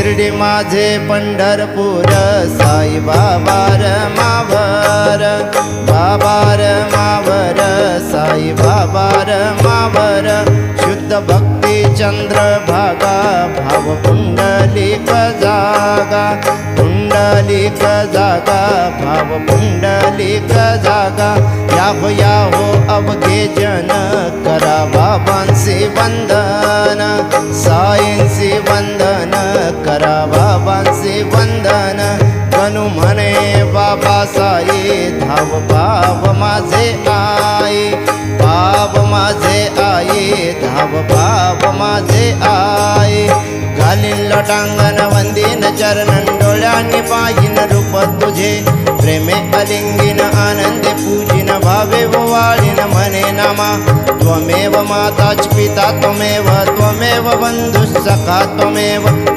शिर्डी माझे पंढरपूर साई बाबा मावर बाबा मावर साई बाबा मावर शुद्ध भक्ती चंद्रभागा भाव पुंडलिक जागा पुंडलिक जागा भाव पुंडलिक जागा याहो अवघे जन करा बाबांसी वंदन साईंसी वंदन करा बाबांसी वंदन गणू म्हणे बाबा साई धाव भाव माझे आई भाव माझे आई धाव भाव माझे आई घालीन लटांगण वंदीन चरणन डोळ्यांनी पाहिन रूप तुझे प्रेमे अलिंगिन आनंदे पूजिन भावे वाळीन म्हणे नामा त्वमेव माता च पिता त्वमेव त्वमेव बंधुः सखा त्वमेव